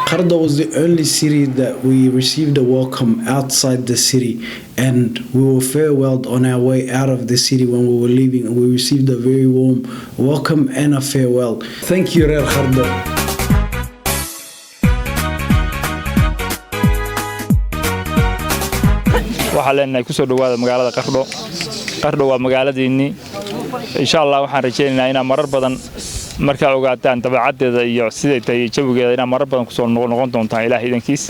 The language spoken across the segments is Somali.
Qardho was the only city that we received a welcome outside the city, and we were farewelled on our way out of the city when we were leaving. We received a very warm welcome and a farewell. Thank you, Reer Qardho. waxaan leenahay kusoo dhawaada magaalada Qardho. Qardho waa magaaladiinii. Insha Allah waxaan rajaynaynaa inaan marar badan marka ogaataan tabacadeeda iyo siday tahay jawigeeda inaan marar badan kusoo noqon doontaan Ilaahay idankiis.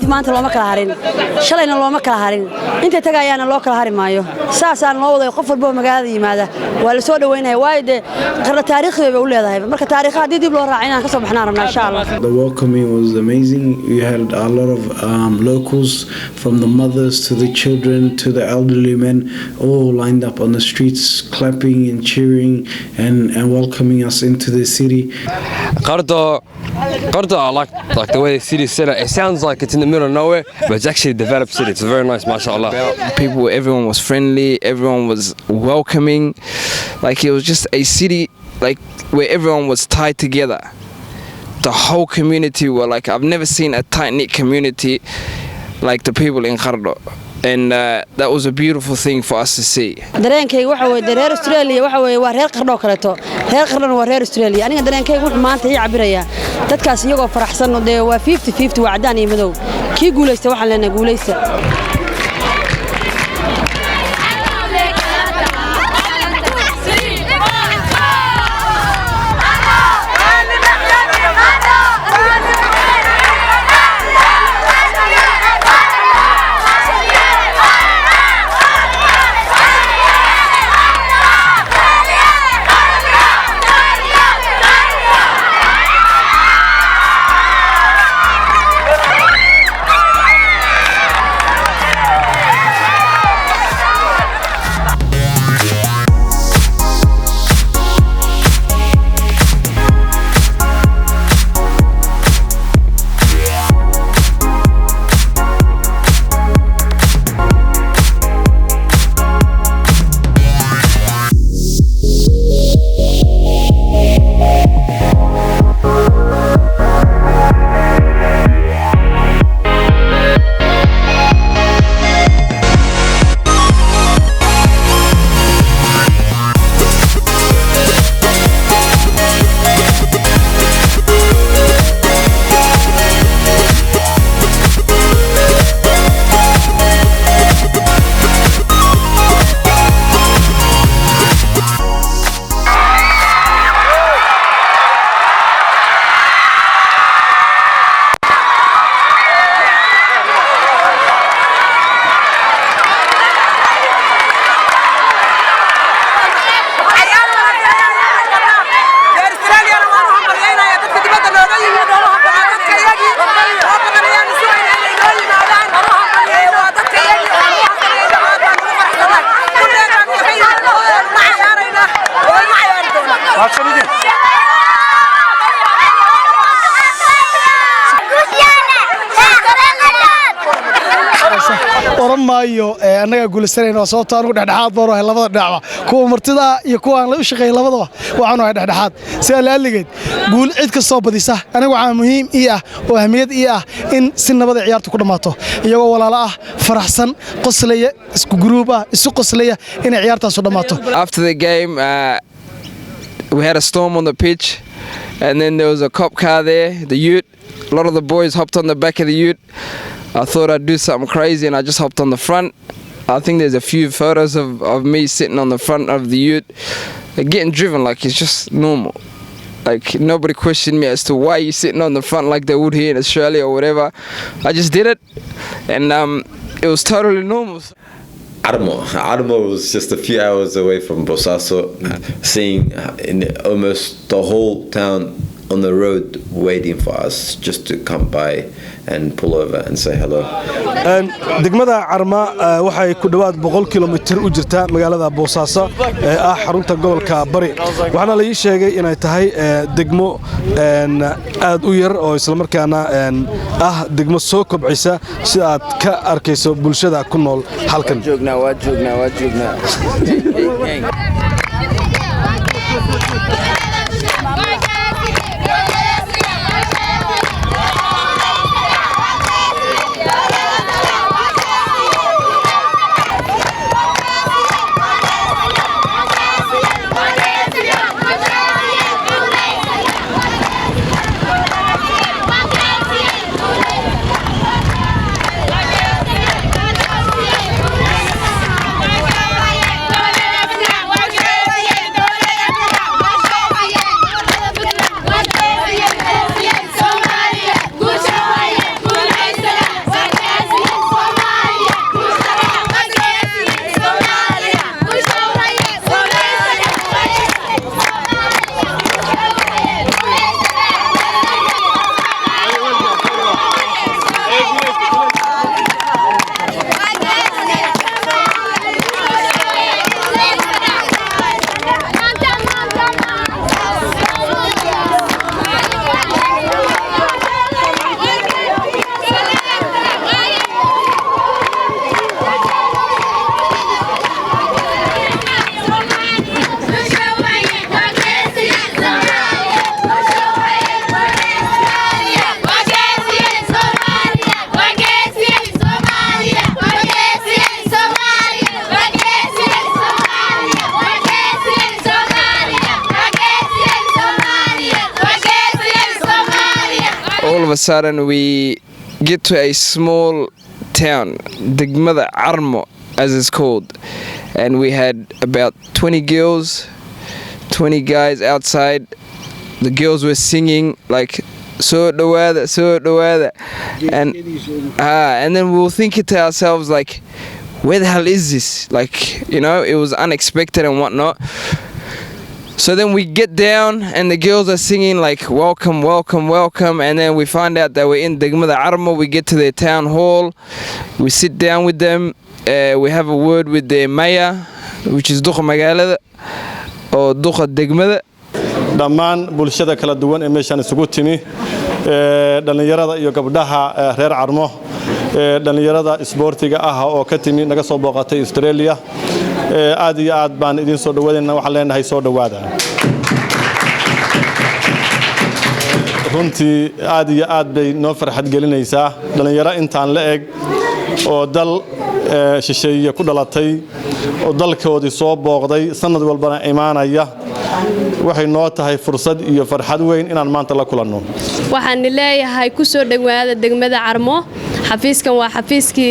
maanta looma kala harin shalayna looma kala harin inta tagayana loo kala hari maayo saasaan loo waday qof walba magaalada yimaada waa la soo dhaweynaa waayde qarna taariikhdeeda bay u leedahay marka taariikhaha dib loo raacina ka soo baxnaa rabnaa insha Allah. The welcoming was amazing. We had a lot of locals, from the mothers to the children to the elderly men, all lined up on the streets clapping and cheering and welcoming us into the city. Qardho, I like the way the city's set up. It sounds like it's in the middle of nowhere, but it's actually a developed city. It's very nice, mashallah. Everyone was friendly, everyone was welcoming. Like it was just a city like where everyone was tied together. The whole community were like, I've never seen a tight-knit community like the people in Qardho. And that was a beautiful thing for us to see. dareenkayga waxa way reer Australia waxa way waa reer Qardho kaleeto reer Qardhona waa reer Australia aniga dareenkayga wuxuu maanta ii cabiraya dadkaas iyagoo faraxsan oo de waa 50-50 waa cadaan iyo madow kii guuleystay waxaan leenahay guuleysta. oromaayo anaga guulaysanayna sababtoo anigu dhexdhexaad baan ahay labada dhinacba kuwa martida iyo kuwa aan la shaqeeyay labadaba waxaan ahay dhexdhexaad si laaligeed guul cid ka soo badisa anigu waxa muhiim ah oo ahmiyad ah in si nabad ciyaartu ku dhamaato iyagoo walaalo ah faraxsan qoslaya isku group ah isu qoslaya in ciyaartaas u dhamaato. After the game we had a storm on the pitch and then there was a cop car there, the ute. A lot of the boys hopped on the back of the ute. I thought I'd do something crazy and I just hopped on the front. I think there's a few photos of me sitting on the front of the ute, getting driven like it's just normal. Like nobody questioned me as to why you're sitting on the front like they would here in Australia or whatever. I just did it and it was totally normal. Armo was just a few hours away from Bosaso, seeing in almost the whole town on the road waiting for us just to come by and pull over and say hello. degmada Arma waxay ku dhawaad 100 kilomitir u jirtaa magaalada Boosaaso ee ah xarunta gobolka Bari waxaana la ii sheegay inay tahay degmo aad u yar oo isla markaana ah degmo soo kobcaysa sida aad ka arkayso bulshada ku nool halkan waa joognaa All of a sudden we get to a small town, degmada Armo as it's called, and we had about 20 girls, 20 guys outside. The girls were singing like so dhawaada and then we were thinking to ourselves like, where the hell is this? Like, you know, it was unexpected and whatnot. So then we get down and the girls are singing like welcome, and then we find out that we're in Degmada Armo. We get to their town hall, we sit down with them, we have a word with the mayor, which is Duqa Magaalada or Duqa Degmada. dhammaan bulshada kala duwan ee meeshan isugu timi dhalinyarada iyo gabdhaha reer Armo dhalinyarada isboortiga ah oo ka timi naga soo booqatay Australia aad iyo aad baan idin soo dhawaadayna waxaan leenahay soo dhawaada runtii aad iyo aad bay noo farxad gelinaysaa dhalinyaro intaan la eg oo dal shisheeye ku dhalatay oo dalkoodii soo booqday sanad walbana imaanaya waxay noo tahay fursad iyo farxad weyn inaan maanta la kulanno waxaan leeyahay ku soo dhawaada degmada Armo xafiiskan waa xafiiskii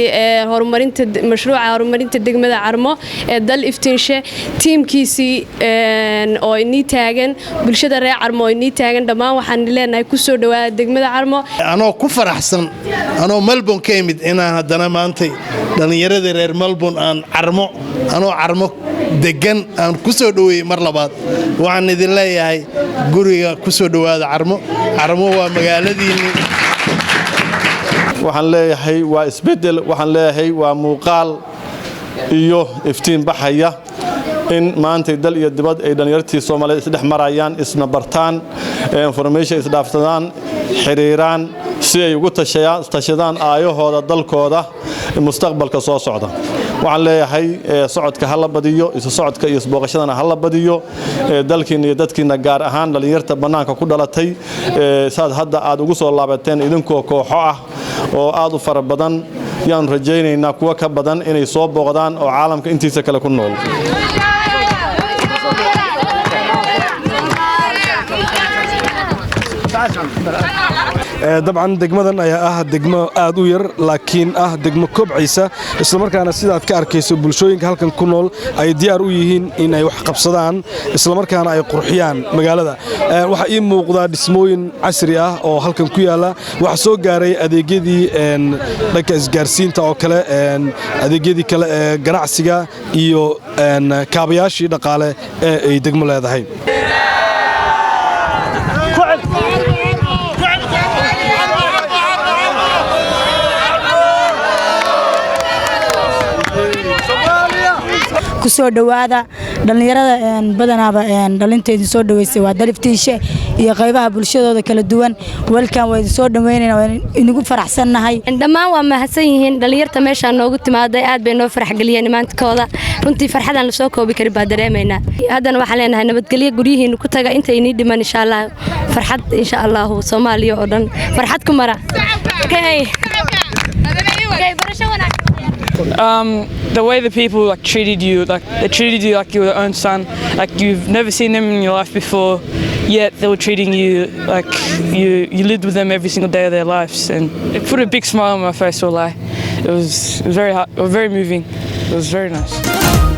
horumarinta mashruuca horumarinta degmada Armo ee dal iftiinshe teamkiisii oo inii taagan bulshada reer Armo oo inii taagan dhamaan waxaan leenahay ku soo dhawaada degmada Armo anoo ku faraxsan anoo Melbourne ka yimid inaan hadana maanta dhalinyarada reer Melbourne aan Armo degan aan ku soo dhaweeyay mar labaad waxaan idin leeyahay guriga ku soo dhawaada Armo waa magaaladiina waxaan leeyahay waa isbedel waxaan leeyahay waa muuqaal iyo iftiin baxaya in maanta dal iyo dibad ay dhalinyartii Soomaaliyeed isdhex marayaan isna bartaan information isdhaafsadaan xiriiraan si ay ugu tashadaan aayahooda dalkooda mustaqbalka soo socda. waxaan leeyahay socodka hala badiyo isu socodka iyo isbooqashadana hala badiyo dalkiina iyo dadkiina gaar ahaan dhalinyarta banaanka ku dhalatay saad hadda aad ugu soo laabateen idinkoo kooxo ah oo aad u fara badan yaan rajaynaynaa kuwa ka badan inay soo booqdaan oo caalamka intiisa kale ku nool. dabcan degmadan ayaa ah degmo aad u yar laakiin ah degmo kobcaysa isla markaana sidaad ka arkayso bulshooyinka halkan ku nool ay diyaar u yihiin in ay wax qabsadaan isla markaana ay qurxiyaan magaalada. waxa ii muuqda dhismooyin casri ah oo halkan ku yaala waxa soo gaaray adeegyadii dhanka isgaarsiinta oo kale adeegyadii kale ee ganacsiga iyo kaabayaashii dhaqaale ee ay degmo leedahay. kusoo dhawaada dhalinyarada badanaaba dhalinteedii soo dhaweysay waa daliftiishe iyo qaybaha bulshadooda kala duwan welkan way soo dhaweynayna waan inagu faraxsannahay dhammaan waa mahadsan yihiin dhalinyarta meesha noogu timaaday aad bay noo farax galiyeen imaantkooda runtii farxadan la soo koobi karin baa dareemaynaa haddana waxaan leenahay nabadgelyo guryihiina ku taga inta inii dhiman insha Allah farxad insha Allah Soomaaliya oo dhan farxad ku mara The way the people treated you, they treated you like you were their own son, like you've never seen them in your life before, yet they were treating you like you lived with them every single day of their lives, and it put a big smile on my face. All lie, it was very moving. It was very nice.